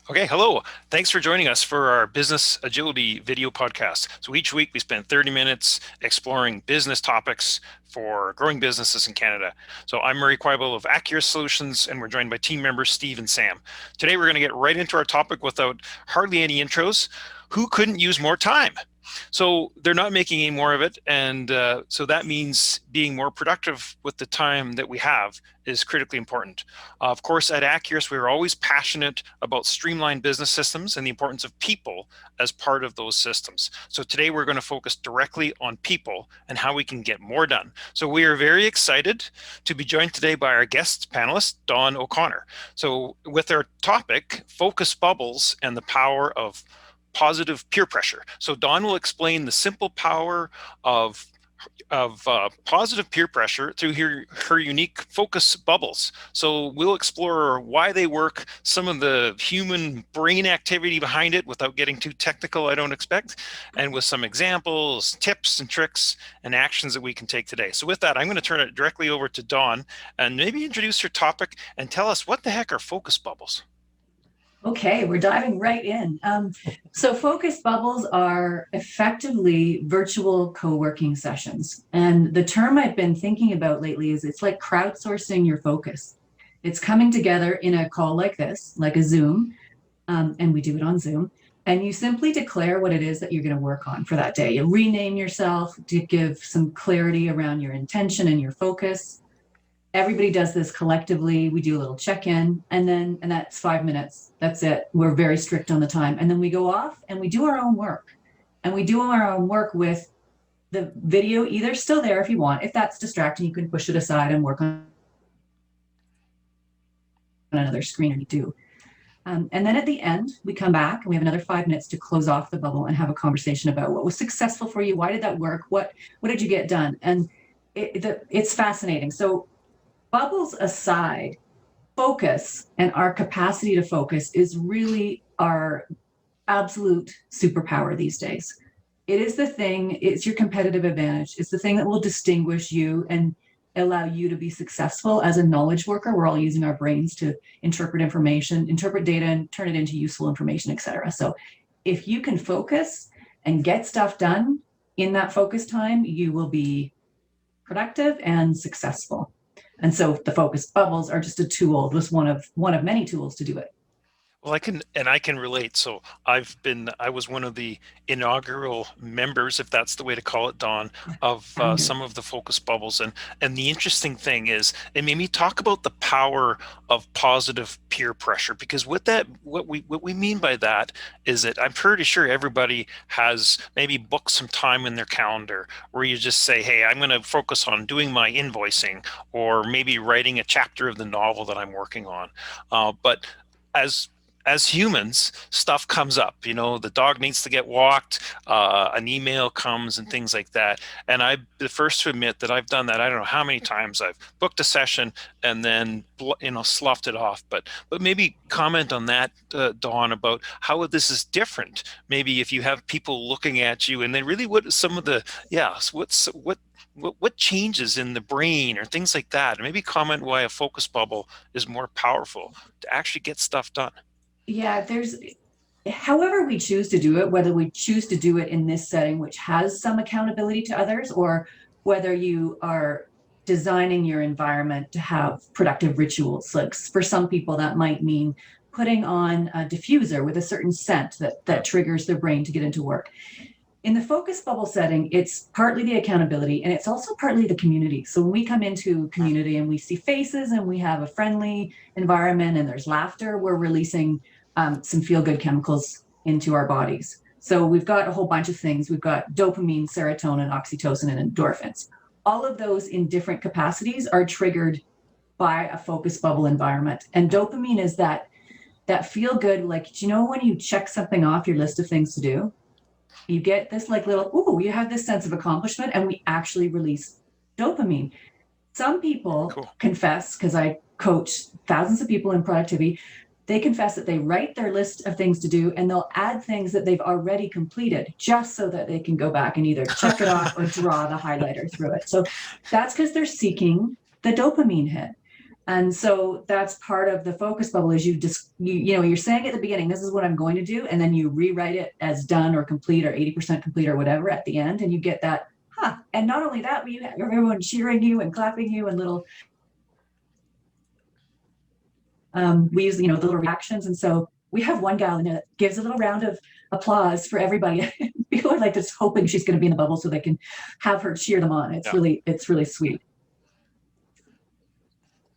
Okay, hello. Thanks for joining us for our business agility video podcast. So each week we spend 30 minutes exploring business topics for growing businesses in Canada. So I'm Murray Quibel of Accurate Solutions, and we're joined by team members Steve and Sam. Today we're going to get right into our topic without hardly any intros. Who couldn't use more time? So they're not making any more of it, and so that means being more productive with the time that we have is critically important. Of course, at Accurus, we're always passionate about streamlined business systems and the importance of people as part of those systems. So today we're going to focus directly on people and how we can get more done. So we are very excited to be joined today by our guest panelist, Dawn O'Connor. So with our topic, focus bubbles and the power of positive peer pressure. So Dawn will explain the simple power of positive peer pressure through her unique focus bubbles. So we'll explore why they work, some of the human brain activity behind it without getting too technical, I don't expect, and with some examples, tips and tricks and actions that we can take today. So with that, I'm going to turn it directly over to Dawn and maybe introduce your topic and tell us what the heck are focus bubbles. Okay, we're diving right in. So focus bubbles are effectively virtual co-working sessions. And the term I've been thinking about lately is it's like crowdsourcing your focus. It's coming together in a call like this, like a Zoom, and we do it on Zoom. And you simply declare what it is that you're going to work on for that day. You rename yourself to give some clarity around your intention and your focus. Everybody does this collectively. We do a little check-in, and that's 5 minutes. That's it. We're very strict on the time. And then we go off and we do our own work. And we do our own work with the video either still there if you want. If that's distracting, you can push it aside and work on another screen, and you do. And then at the end, we come back and we have another 5 minutes to close off the bubble and have a conversation about what was successful for you. Why did that work? What did you get done? And it's fascinating. So bubbles aside, focus and our capacity to focus is really our absolute superpower these days. It is the thing, it's your competitive advantage. It's the thing that will distinguish you and allow you to be successful as a knowledge worker. We're all using our brains to interpret information, interpret data, and turn it into useful information, et cetera. So if you can focus and get stuff done in that focus time, you will be productive and successful. And so the focus bubbles are just a tool, just one of many tools to do it. Well, I can relate. So I was one of the inaugural members, if that's the way to call it, Dawn, of some of the focus bubbles. And the interesting thing is, it made me talk about the power of positive peer pressure, because what we mean by that is that I'm pretty sure everybody has maybe booked some time in their calendar where you just say, hey, I'm going to focus on doing my invoicing, or maybe writing a chapter of the novel that I'm working on. But as humans, stuff comes up. The dog needs to get walked, an email comes, and things like that. And I'm the first to admit that I've done that. I don't know how many times I've booked a session and then sloughed it off. But maybe comment on that, Dawn, about how this is different. Maybe if you have people looking at you, and then really what some of the what changes in the brain or things like that. And maybe comment why a focus bubble is more powerful to actually get stuff done. Yeah, however we choose to do it, whether we choose to do it in this setting, which has some accountability to others, or whether you are designing your environment to have productive rituals. Like for some people, that might mean putting on a diffuser with a certain scent that triggers their brain to get into work. In the focus bubble setting, it's partly the accountability and it's also partly the community. So when we come into community and we see faces and we have a friendly environment and there's laughter, we're releasing some feel-good chemicals into our bodies. So we've got a whole bunch of things. We've got dopamine, serotonin, oxytocin, and endorphins. All of those in different capacities are triggered by a focus bubble environment. And dopamine is that feel-good, like, do you know when you check something off your list of things to do? You get this like little, ooh, you have this sense of accomplishment, and we actually release dopamine. Some people confess, because I coach thousands of people in productivity, they confess that they write their list of things to do and they'll add things that they've already completed just so that they can go back and either check it off or draw the highlighter through it. So that's because they're seeking the dopamine hit. And so that's part of the focus bubble is you just, you're saying at the beginning, this is what I'm going to do. And then you rewrite it as done or complete or 80% complete or whatever at the end. And you get that, and not only that, but you have everyone cheering you and clapping you and little, we use, the little reactions. And so we have one gal in it gives a little round of applause for everybody. People are like just hoping she's going to be in the bubble so they can have her cheer them on. It's really sweet.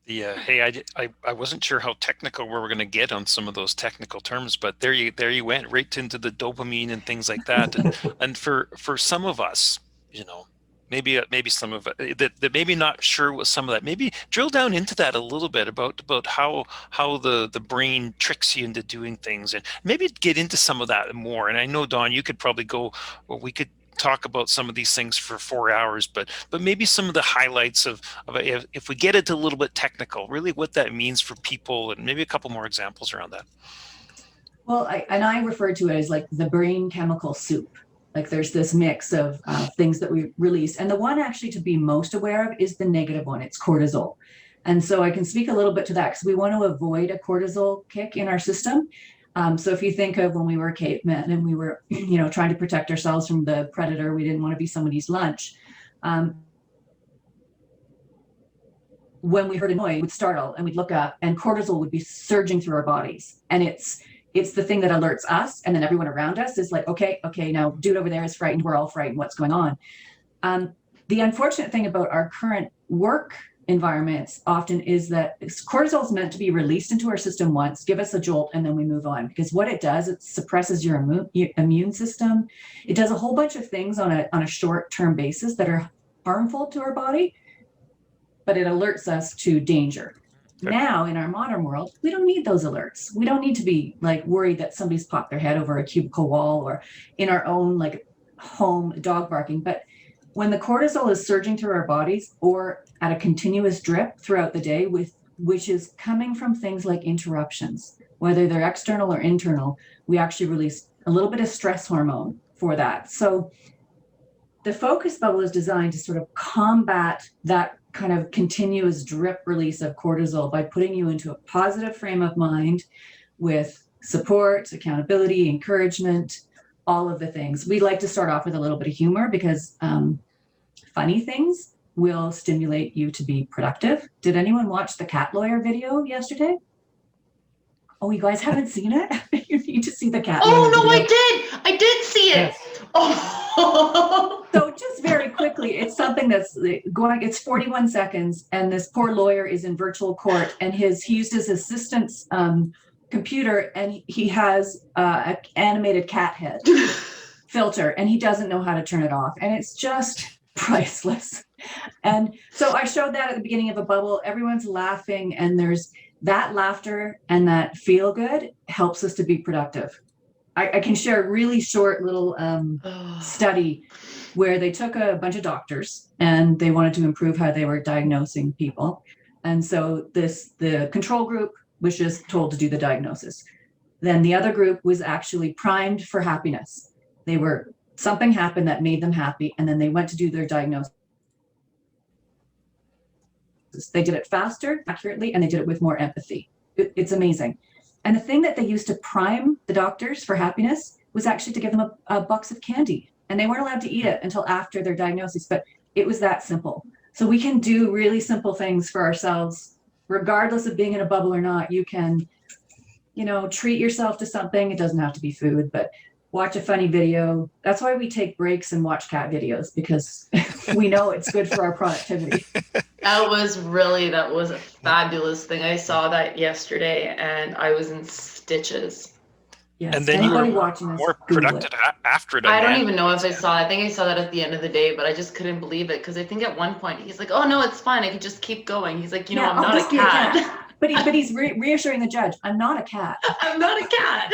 Hey, I wasn't sure how technical we were going to get on some of those technical terms, but there you went right into the dopamine and things like that. And for some of us, maybe some of it that maybe not sure what some of that, maybe drill down into that a little bit about how the brain tricks you into doing things, and maybe get into some of that more. And I know, Dawn, you could probably go, well, we could talk about some of these things for 4 hours, but maybe some of the highlights of if we get it a little bit technical, really what that means for people, and maybe a couple more examples around that. Well, I refer to it as like the brain chemical soup. Like there's this mix of things that we release. And the one actually to be most aware of is the negative one. It's cortisol. And so I can speak a little bit to that because we want to avoid a cortisol kick in our system. So if you think of when we were cavemen and we were, trying to protect ourselves from the predator, we didn't want to be somebody's lunch. When we heard a noise, we'd startle and we'd look up, and cortisol would be surging through our bodies. And it's the thing that alerts us, and then everyone around us is like, okay, now dude over there is frightened. We're all frightened. What's going on? The unfortunate thing about our current work environments often is that cortisol is meant to be released into our system once, give us a jolt, and then we move on. Because what it does, it suppresses your immune system. It does a whole bunch of things on a short-term basis that are harmful to our body, but it alerts us to danger. Okay. Now, in our modern world, we don't need those alerts. We don't need to be like worried that somebody's popped their head over a cubicle wall, or in our own like home dog barking. But when the cortisol is surging through our bodies, or at a continuous drip throughout the day, which is coming from things like interruptions, whether they're external or internal, we actually release a little bit of stress hormone for that. So the focus bubble is designed to sort of combat that kind of continuous drip release of cortisol by putting you into a positive frame of mind with support, accountability, encouragement, all of the things. We like to start off with a little bit of humor because funny things will stimulate you to be productive. Did anyone watch the cat lawyer video yesterday? Oh, you guys haven't seen it? You need to see the cat lawyer video. I did see it. Yes. Oh. So just very quickly, it's something that's going, it's 41 seconds, and this poor lawyer is in virtual court, and he used his assistant's computer, and he has an animated cat head filter, and he doesn't know how to turn it off. And it's just priceless. And so I showed that at the beginning of a bubble. Everyone's laughing, and there's that laughter and that feel good helps us to be productive. I can share a really short little study where they took a bunch of doctors and they wanted to improve how they were diagnosing people. And so the control group was just told to do the diagnosis. Then the other group was actually primed for happiness. Something happened that made them happy, and then they went to do their diagnosis. They did it faster, accurately, and they did it with more empathy. It's amazing. And the thing that they used to prime the doctors for happiness was actually to give them a box of candy. And they weren't allowed to eat it until after their diagnosis, but it was that simple. So we can do really simple things for ourselves, regardless of being in a bubble or not. You can, treat yourself to something. It doesn't have to be food, but watch a funny video. That's why we take breaks and watch cat videos, because we know it's good for our productivity. That was a fabulous thing. I saw that yesterday and I was in stitches. Yes. And then you were more productive after it. I don't even know if I saw it. I think I saw that at the end of the day, but I just couldn't believe it, because I think at one point he's like, "Oh no, it's fine. I can just keep going." He's like, I'm not a cat. But he's reassuring the judge, "I'm not a cat. I'm not a cat."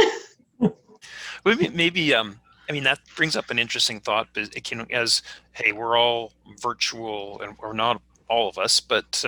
Maybe that brings up an interesting thought. As hey, we're all virtual, and we're not all of us, but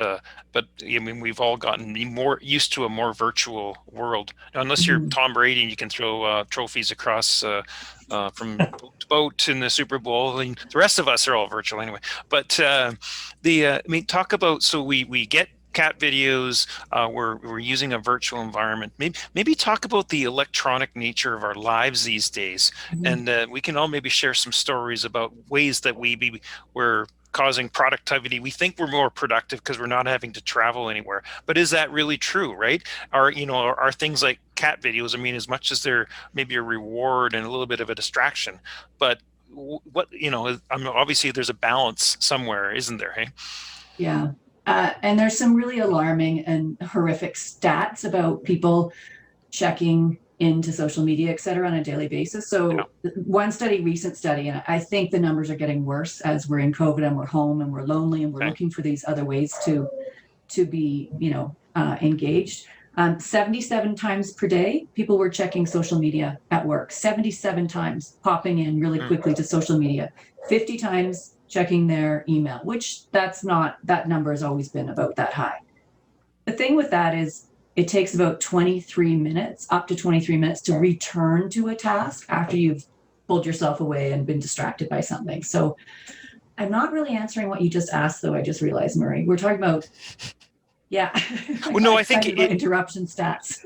we've all gotten more used to a more virtual world. Now, unless you're Tom Brady and you can throw trophies across from boat to boat in the Super Bowl, and the rest of us are all virtual anyway. But talk about, so we get cat videos. We're using a virtual environment. Maybe talk about the electronic nature of our lives these days, and we can all maybe share some stories about ways that we're causing productivity. We think we're more productive because we're not having to travel anywhere, but is that really true, right? Are things like cat videos, I mean, as much as they're maybe a reward and a little bit of a distraction, but what, I mean, obviously there's a balance somewhere, isn't there? Hey. Yeah. And there's some really alarming and horrific stats about people checking into social media, et cetera, on a daily basis. So one recent study, and I think the numbers are getting worse as we're in COVID and we're home and we're lonely and we're looking for these other ways to be, engaged. 77 times per day, people were checking social media at work. 77 times popping in really quickly to social media. 50 times checking their email, which that number has always been about that high. The thing with that is it takes about 23 minutes, up to 23 minutes to return to a task after you've pulled yourself away and been distracted by something. So I'm not really answering what you just asked, though. I just realized, Murray, we're talking about, well, no, I think interruption stats.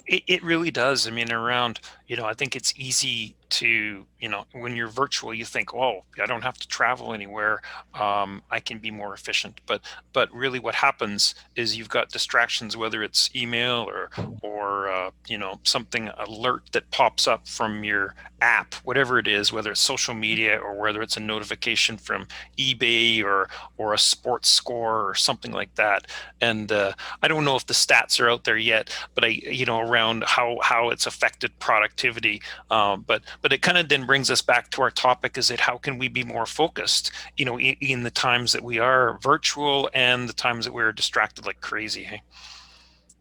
It really does. I mean, I think it's easy to, when you're virtual, you think, oh, I don't have to travel anywhere. I can be more efficient. But really what happens is you've got distractions, whether it's email or something alert that pops up from your app, whatever it is, whether it's social media or whether it's a notification from eBay or a sports score or something like that. And I don't know if the stats are out there yet, but around how it's affected productivity. But it kind of then brings us back to our topic: is it how can we be more focused? In the times that we are virtual and the times that we're distracted like crazy. Hey.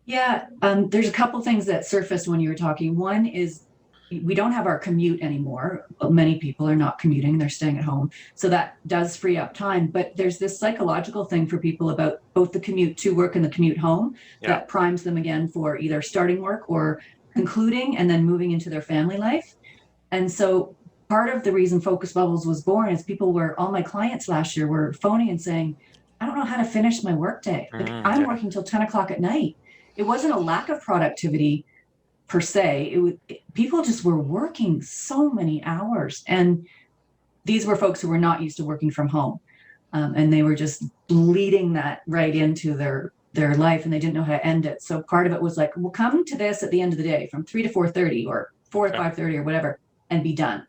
Yeah, there's a couple things that surfaced when you were talking. One is we don't have our commute anymore. Many people are not commuting, they're staying at home. So that does free up time. But there's this psychological thing for people about both the commute to work and the commute home that primes them again for either starting work or concluding and then moving into their family life. And so part of the reason Focus Bubbles was born is all my clients last year were phoning and saying, I don't know how to finish my workday. I'm working till 10 o'clock at night. It wasn't a lack of productivity per se. People just were working so many hours, and these were folks who were not used to working from home, and they were just bleeding that right into their life, and they didn't know how to end it. So part of it was like, we'll come to this at the end of the day from 3 to 4:30 or 4 to 5:30 or whatever, and be done.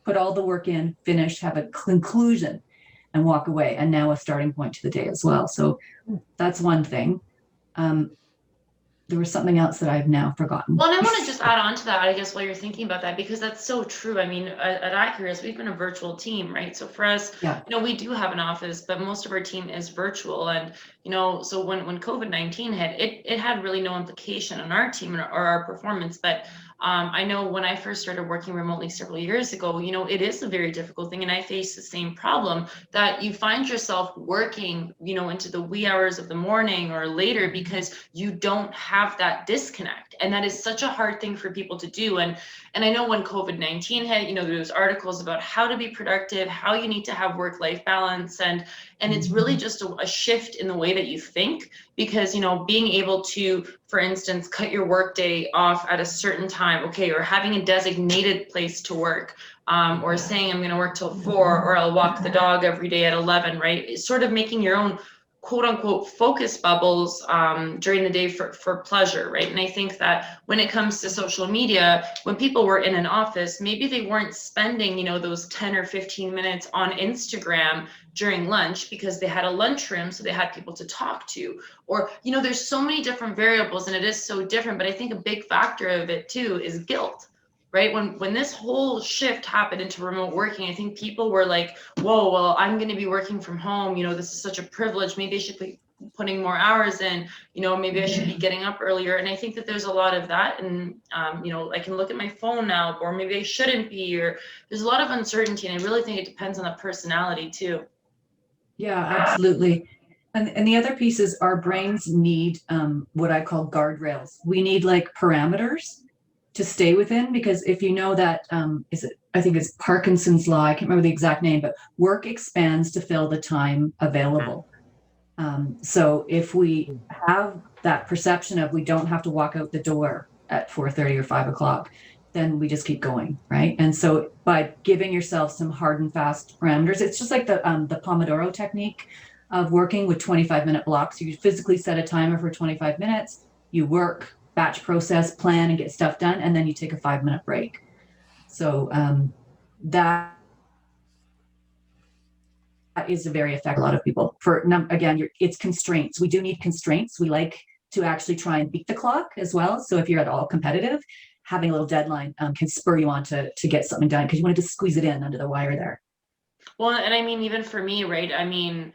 Put all the work in, finish, have a conclusion, and walk away. And now a starting point to the day as well. So that's one thing. There was something else that I've now forgotten. Well, and I want to just add on to that, I guess, while you're thinking about that, because that's so true. I mean, at Icarus, we've been a virtual team, right? So for us, we do have an office, but most of our team is virtual. And, so when COVID-19 hit, it had really no implication on our team or our performance. But I know when I first started working remotely several years ago, it is a very difficult thing. And I face the same problem that you find yourself working, into the wee hours of the morning or later because you don't have that disconnect. And that is such a hard thing for people to do. And I know when COVID-19 hit, there was articles about how to be productive, how you need to have work-life balance. And it's really just a shift in the way that you think, because, being able to, for instance, cut your workday off at a certain time, or having a designated place to work, or saying I'm going to work till 4, or I'll walk the dog every day at 11, right? It's sort of making your own quote unquote focus bubbles during the day for pleasure, right? And I think that when it comes to social media, when people were in an office, maybe they weren't spending, those 10 or 15 minutes on Instagram during lunch because they had a lunchroom, so they had people to talk to. Or, there's so many different variables and it is so different, but I think a big factor of it too is guilt. Right? When this whole shift happened into remote working, I think people were like, whoa, well, I'm going to be working from home. This is such a privilege. Maybe I should be putting more hours in, maybe I should be getting up earlier. And I think that there's a lot of that. And, I can look at my phone now, or maybe I shouldn't be, or there's a lot of uncertainty. And I really think it depends on the personality too. Yeah, absolutely. And the other piece is our brains need what I call guardrails. We need like parameters to stay within, because if you know that, I think it's Parkinson's law, I can't remember the exact name, but work expands to fill the time available. So if we have that perception of we don't have to walk out the door at 4:30 or 5 o'clock, then we just keep going, right? And so by giving yourself some hard and fast parameters, it's just like the Pomodoro technique of working with 25-minute blocks. You physically set a timer for 25 minutes, you work, batch process, plan, and get stuff done, and then you take a 5-minute break. So that is a very effective. A lot of people again, it's constraints. We do need constraints. We like to actually try and beat the clock as well. So if you're at all competitive, having a little deadline can spur you on to get something done because you want to just squeeze it in under the wire there. Well, and I mean, even for me, right? I mean,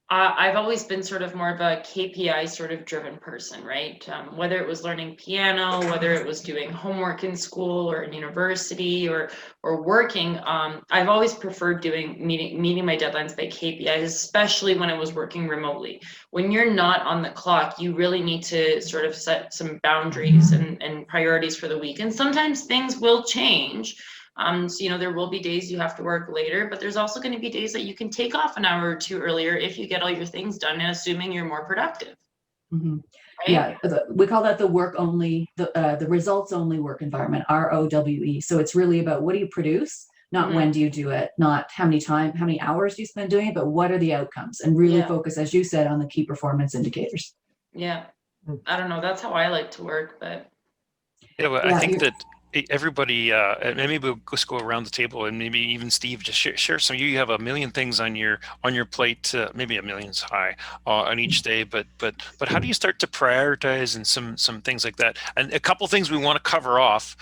I've always been sort of more of a KPI sort of driven person, right? Whether it was learning piano, whether it was doing homework in school or in university or working, I've always preferred meeting my deadlines by KPIs, especially when I was working remotely. When you're not on the clock, you really need to sort of set some boundaries and priorities for the week. And sometimes things will change. So, there will be days you have to work later, but there's also going to be days that you can take off an hour or two earlier if you get all your things done and assuming you're more productive. Mm-hmm. Right? Yeah, we call that the work only, the results only work environment, ROWE. So it's really about what do you produce, not when do you do it, not how many hours do you spend doing it, but what are the outcomes, and really focus, as you said, on the key performance indicators. Yeah, I don't know. That's how I like to work, but I think that everybody, and maybe we'll just go around the table, and maybe even Steve, just share some. You have a million things on your plate, maybe a million's high on each day, but how do you start to prioritize and some things like that? And a couple things we want to cover off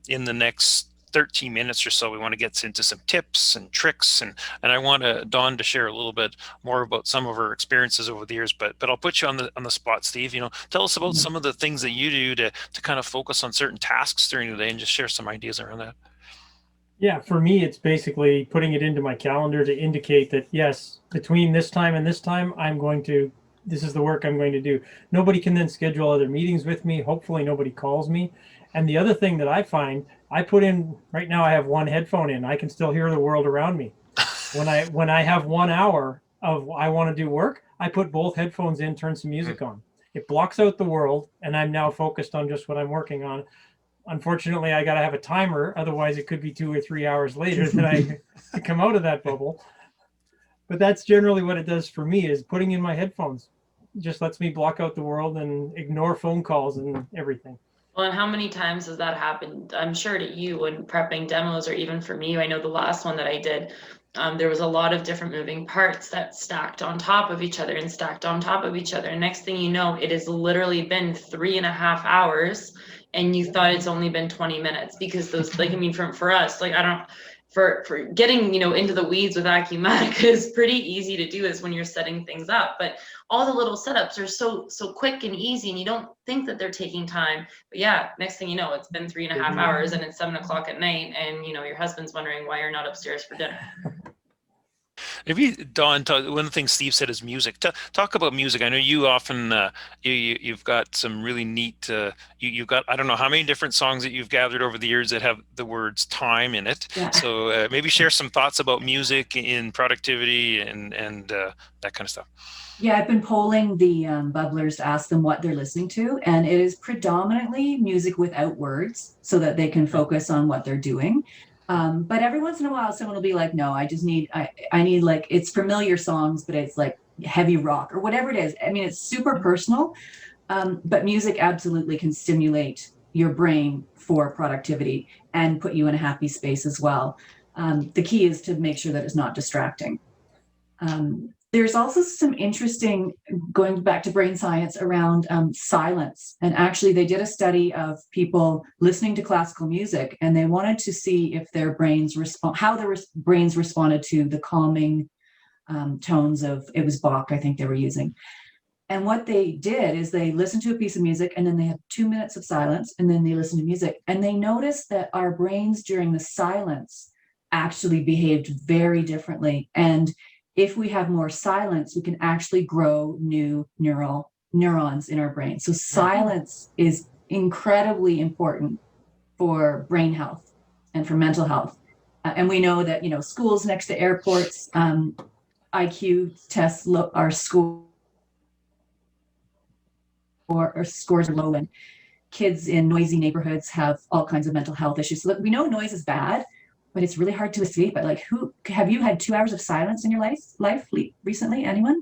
in the next 13 minutes or so. We want to get into some tips and tricks, and I want Dawn to share a little bit more about some of her experiences over the years, but I'll put you on the spot, Steve. Tell us about some of the things that you do to kind of focus on certain tasks during the day, and just share some ideas around that. Yeah, for me, it's basically putting it into my calendar to indicate that, yes, between this time and this time, this is the work I'm going to do. Nobody can then schedule other meetings with me. Hopefully nobody calls me. And the other thing that I find, I put in, right now I have one headphone in. I can still hear the world around me. When I have 1 hour of I want to do work, I put both headphones in, turn some music on. It blocks out the world, and I'm now focused on just what I'm working on. Unfortunately, I got to have a timer. Otherwise, it could be 2 or 3 hours later that I come out of that bubble. But that's generally what it does for me, is putting in my headphones. It just lets me block out the world and ignore phone calls and everything. Well, and how many times has that happened? I'm sure to you when prepping demos, or even for me, I know the last one that I did, there was a lot of different moving parts that stacked on top of each other and stacked on top of each other. And next thing you know, it has literally been 3.5 hours, and you thought it's only been 20 minutes because those, like, I mean, for us, like, I don't, for getting, into the weeds with Acumatica is pretty easy to do, is when you're setting things up, but all the little setups are so quick and easy, and you don't think that they're taking time. But yeah, next thing you know, it's been 3.5 hours, and it's 7 o'clock at night, and your husband's wondering why you're not upstairs for dinner. Maybe Dawn, one of the things Steve said is music. Talk about music. I know you often you've got some really neat. You've got, I don't know how many different songs that you've gathered over the years that have the words time in it. Yeah. So maybe share some thoughts about music in productivity and that kind of stuff. Yeah, I've been polling the bubblers to ask them what they're listening to, and it is predominantly music without words, so that they can focus on what they're doing. But every once in a while, someone will be like, no, I need like, it's familiar songs, but it's like heavy rock or whatever it is. I mean, it's super personal, but music absolutely can stimulate your brain for productivity and put you in a happy space as well. The key is to make sure that it's not distracting. There's also some interesting, going back to brain science, around silence. And actually, they did a study of people listening to classical music, and they wanted to see if their brains how their brains responded to the calming tones of, it was Bach, I think they were using. And what they did is they listened to a piece of music, and then they had 2 minutes of silence, and then they listened to music. And they noticed that our brains during the silence actually behaved very differently. And if we have more silence, we can actually grow new neurons in our brain. So silence is incredibly important for brain health and for mental health. And we know that, schools next to airports, IQ tests are score or scores are low, and kids in noisy neighborhoods have all kinds of mental health issues. So we know noise is bad, but it's really hard to escape it. Like, who have you had 2 hours of silence in your life recently? Anyone?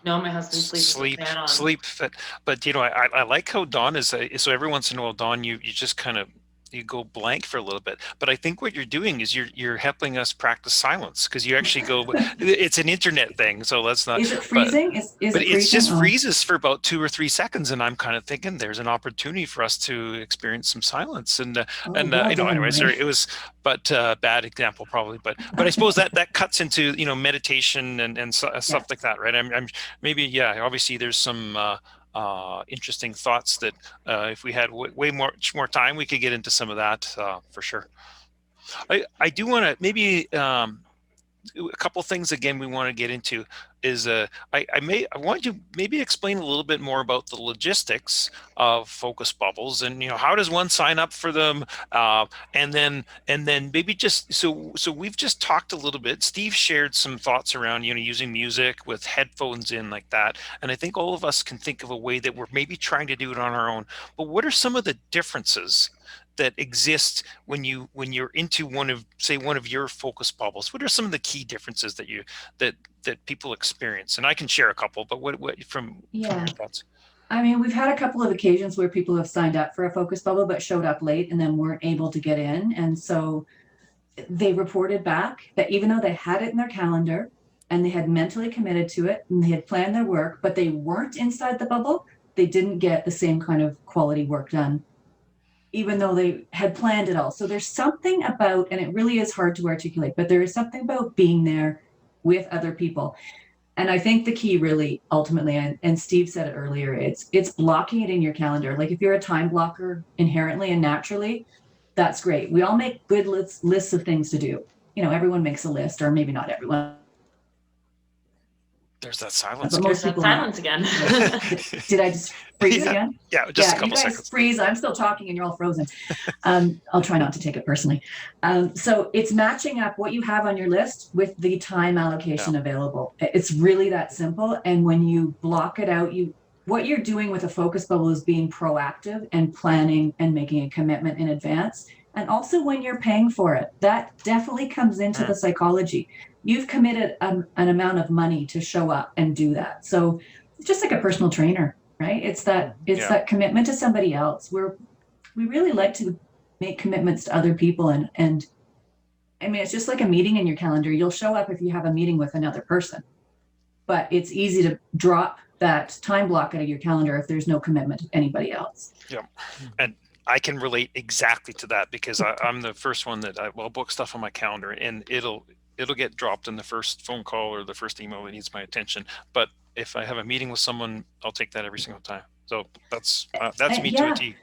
No, my husband sleeps with the fan on. Sleep. But you know, I like how Dawn is. So every once in a while, Dawn, you just kind of you go blank for a little bit. But I think what you're doing is you're helping us practice silence, because you actually go. It's an internet thing, so let's not. Is it freezing? Is But it it freezing? just freezes for about 2 or 3 seconds, and I'm kind of thinking there's an opportunity for us to experience some silence. And well you know, done, anyway, Ray. sorry, it was, but bad example probably. But I suppose that cuts into, you know, meditation and stuff like that, right? I'm maybe, yeah. Obviously, there's some interesting thoughts that if we had way much more time, we could get into some of that for sure. I do want to maybe a couple things again we want to get into is I want you to maybe explain a little bit more about the logistics of focus bubbles, and you know, how does one sign up for them, and then maybe just so we've just talked a little bit. Steve shared some thoughts around, you know, using music with headphones in like that, and I think all of us can think of a way that we're maybe trying to do it on our own. But what are some of the differences that exist when you're into one of your focus bubbles? What are some of the key differences that people experience? And I can share a couple, but what from your thoughts? I mean, we've had a couple of occasions where people have signed up for a focus bubble but showed up late and then weren't able to get in, and so they reported back that even though they had it in their calendar and they had mentally committed to it and they had planned their work, but they weren't inside the bubble, they didn't get the same kind of quality work done, even though they had planned it all. So there's something about, and it really is hard to articulate, but there is something about being there with other people. And I think the key really ultimately, and Steve said it earlier, it's blocking it in your calendar. Like, if you're a time blocker inherently and naturally, that's great. We all make good lists of things to do. You know, everyone makes a list, or maybe not everyone. There's that silence. But most people silence again. Did I just freeze again? Yeah, just a couple you guys seconds. Freeze. I'm still talking and you're all frozen. I'll try not to take it personally. So it's matching up what you have on your list with the time allocation available. It's really that simple. And when you block it out, what you're doing with a focus bubble is being proactive and planning and making a commitment in advance. And also when you're paying for it, that definitely comes into the psychology. You've committed an amount of money to show up and do that. So it's just like a personal trainer, right? It's that commitment to somebody else. We really like to make commitments to other people, and I mean, it's just like a meeting in your calendar. You'll show up if you have a meeting with another person, but it's easy to drop that time block out of your calendar if there's no commitment to anybody else. Yeah, and I can relate exactly to that, because I'm the first one that I'll book stuff on my calendar, and it'll get dropped in the first phone call or the first email that needs my attention. But if I have a meeting with someone, I'll take that every single time. So that's me to a T.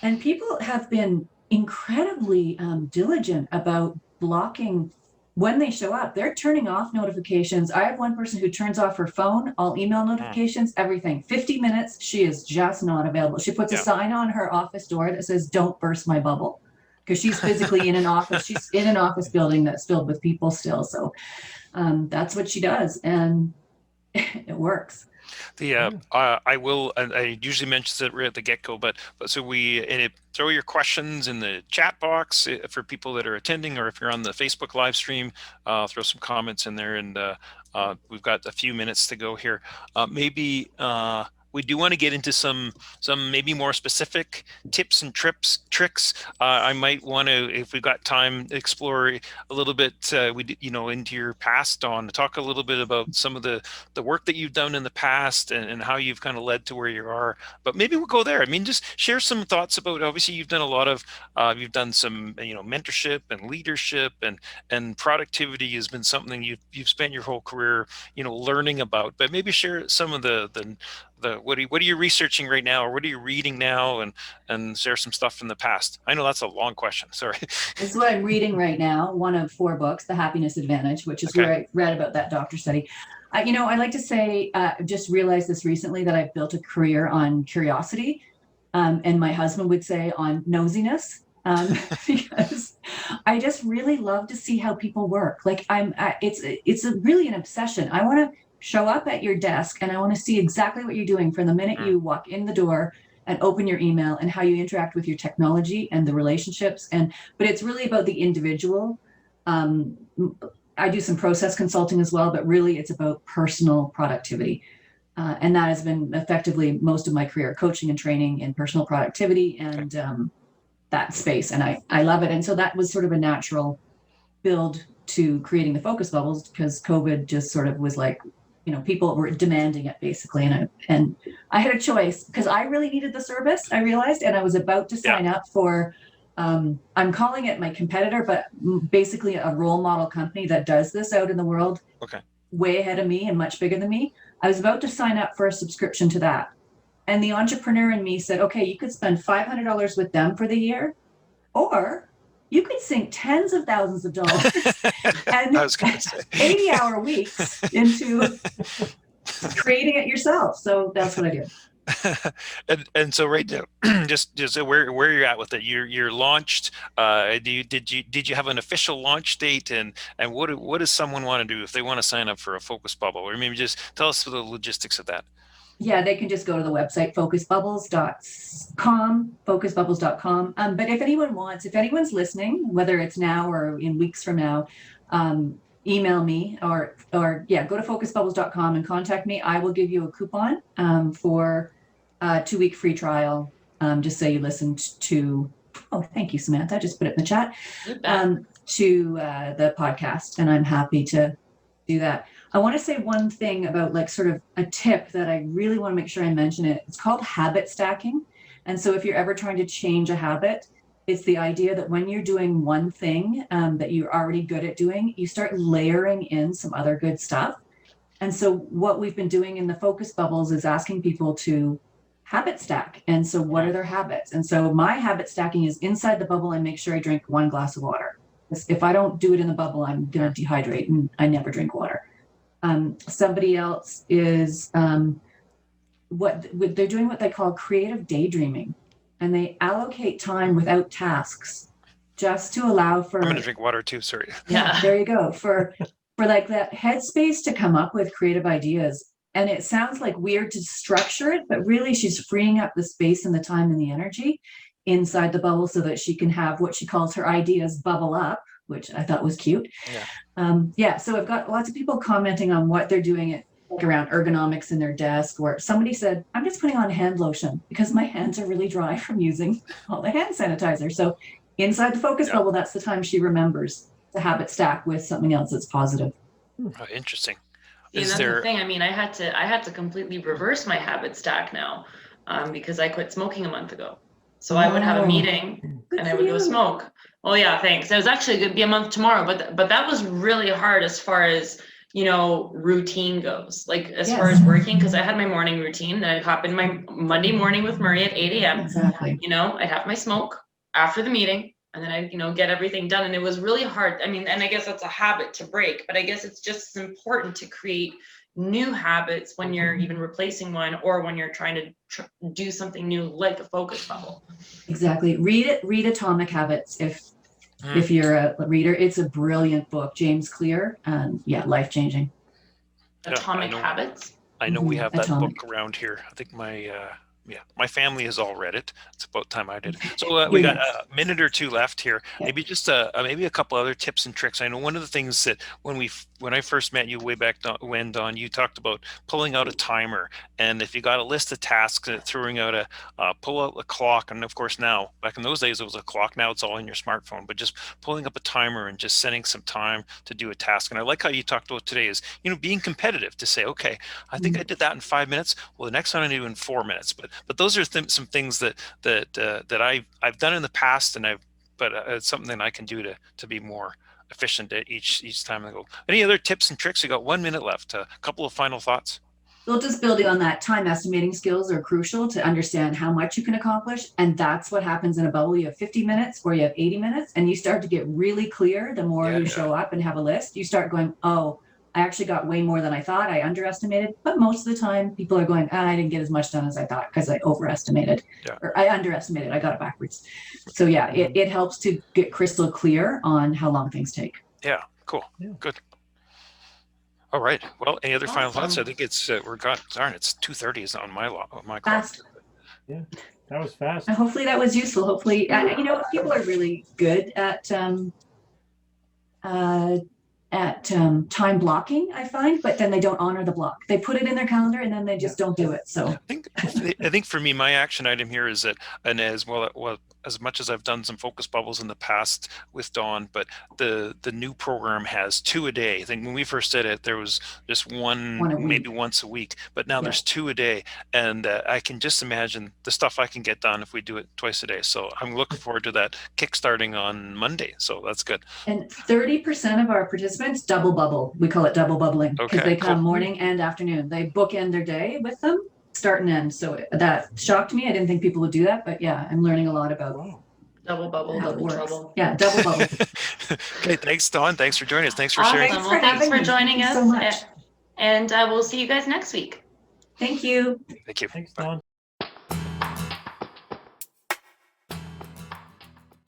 And people have been incredibly diligent about blocking when they show up. They're turning off notifications. I have one person who turns off her phone, all email notifications, everything. 50 minutes, she is just not available. She puts a sign on her office door that says, "Don't burst my bubble," because she's physically in an office. She's in an office building that's filled with people still. So that's what she does, and it works. I will, and I usually mention it right at the get-go, but so throw your questions in the chat box for people that are attending, or if you're on the Facebook live stream, throw some comments in there, and we've got a few minutes to go here. Maybe we do want to get into some maybe more specific tips and tricks. I might want to, if we've got time, explore a little bit. Into your past, Dawn, to talk a little bit about some of the work that you've done in the past and how you've kind of led to where you are. But maybe we'll go there. I mean, just share some thoughts about. Obviously, you've done a lot of. You've done some mentorship and leadership, and productivity has been something you've spent your whole career learning about. But maybe share some of the what are you researching right now, or what are you reading now, and share some stuff from the past. I know that's a long question. Sorry. This is what I'm reading right now. One of 4 books, The Happiness Advantage, which is where I read about that doctor study. I like to say, just realized this recently, that I've built a career on curiosity, and my husband would say on nosiness, because I just really love to see how people work. Like it's really an obsession. I want to show up at your desk and I want to see exactly what you're doing from the minute you walk in the door and open your email and how you interact with your technology and the relationships. But it's really about the individual. I do some process consulting as well, but really it's about personal productivity. And that has been effectively most of my career, coaching and training in personal productivity and that space. And I love it. And so that was sort of a natural build to creating the focus bubbles, because COVID just sort of was like, people were demanding it basically. And I had a choice because I really needed the service, I realized, and I was about to sign up for, I'm calling it my competitor, but basically a role model company that does this out in the world, way ahead of me and much bigger than me. I was about to sign up for a subscription to that. And the entrepreneur in me said, okay, you could spend $500 with them for the year, or you could sink tens of thousands of dollars and 80-hour weeks into creating it yourself. So that's what I did. and so right now, just where you're at with it, you're launched. Did you have an official launch date, and what does someone want to do if they want to sign up for a focus bubble, or maybe just tell us the logistics of that? Yeah, they can just go to the website, focusbubbles.com. But if anyone's listening, whether it's now or in weeks from now, email me or go to focusbubbles.com and contact me. I will give you a coupon for a 2-week free trial. Just say you listened to, thank you, Samantha. I just put it in the chat, to the podcast, and I'm happy to do that. I want to say one thing about like sort of a tip that I really want to make sure I mention it. It's called habit stacking. And so if you're ever trying to change a habit, it's the idea that when you're doing one thing that you're already good at doing, you start layering in some other good stuff. And so what we've been doing in the focus bubbles is asking people to habit stack. And so what are their habits? And so my habit stacking is inside the bubble and make sure I drink 1 glass of water. If I don't do it in the bubble, I'm going to dehydrate and I never drink water. Somebody else is they're doing what they call creative daydreaming, and they allocate time without tasks just to allow for. I'm going to drink water too. Sorry. Yeah, there you go. For like that headspace to come up with creative ideas. And it sounds like weird to structure it, but really she's freeing up the space and the time and the energy inside the bubble so that she can have what she calls her ideas bubble up, which I thought was cute. So I've got lots of people commenting on what they're doing around ergonomics in their desk, or somebody said, I'm just putting on hand lotion because my hands are really dry from using all the hand sanitizer. So inside the focus bubble, that's the time she remembers to habit stack with something else that's positive. Interesting. That's the thing. I mean, I had to completely reverse my habit stack now because I quit smoking a month ago. So I would have a meeting and I would go smoke. Well, yeah, thanks. It was actually going to be a month tomorrow, but that was really hard as far as, routine goes, like as far as working, because I had my morning routine that I'd hop in my Monday morning with Murray at 8 a.m. Exactly. I'd have my smoke after the meeting and then I'd, get everything done. And it was really hard. I mean, and I guess that's a habit to break, but I guess it's just as important to create new habits when you're even replacing one or when you're trying to do something new like a focus bubble. Exactly. Read Atomic Habits if you're a reader. It's a brilliant book. James Clear, life-changing. Atomic Habits. I know we have that book around here. I think my family has all read it. It's about time I did. So we got a minute or two left here. Maybe just maybe a couple other tips and tricks. I know one of the things that when I first met you way back when, Don, you talked about pulling out a timer, and if you got a list of tasks, throwing out pull out a clock, and of course now, back in those days it was a clock. Now it's all in your smartphone, but just pulling up a timer and just setting some time to do a task. And I like how you talked about today is being competitive to say, okay, I think I did that in 5 minutes. Well, the next one I do in 4 minutes, but those are some things that I've done in the past, and it's something that I can do to be more efficient at each time I go. Any other tips and tricks? We got 1 minute left. A couple of final thoughts. Well, just building on that, time estimating skills are crucial to understand how much you can accomplish, and that's what happens in a bubble. You have 50 minutes or you have 80 minutes, and you start to get really clear the more you show up and have a list. You start going, oh, I actually got way more than I thought. I underestimated, but most of the time people are going, I didn't get as much done as I thought because I overestimated or I underestimated. I got it backwards. So yeah, it helps to get crystal clear on how long things take. Yeah, cool. Yeah. Good. All right. Well, any other final thoughts? I think it's it's 2:30 is on my clock. Fast. Yeah, that was fast. And hopefully that was useful. Hopefully, people are really good at time blocking, I find, but then they don't honor the block. They put it in their calendar and then they just don't do it. So I think for me, my action item here is that, and as as much as I've done some focus bubbles in the past with Dawn, but the new program has 2 a day. I think when we first did it, there was just one maybe once a week, but now there's 2 a day. And I can just imagine the stuff I can get done if we do it twice a day. So I'm looking forward to that kickstarting on Monday. So that's good. And 30% of our participants double bubble. We call it double bubbling because they come morning and afternoon. They bookend their day with them, start and end. So that shocked me. I didn't think people would do that, but yeah, I'm learning a lot about double bubble, double trouble. Yeah, double bubble. Okay, thanks, Dawn. Thanks for joining us. Thanks for sharing. Thanks for joining us. So much. And we'll see you guys next week. Thank you. Thank you. Thanks, Dawn.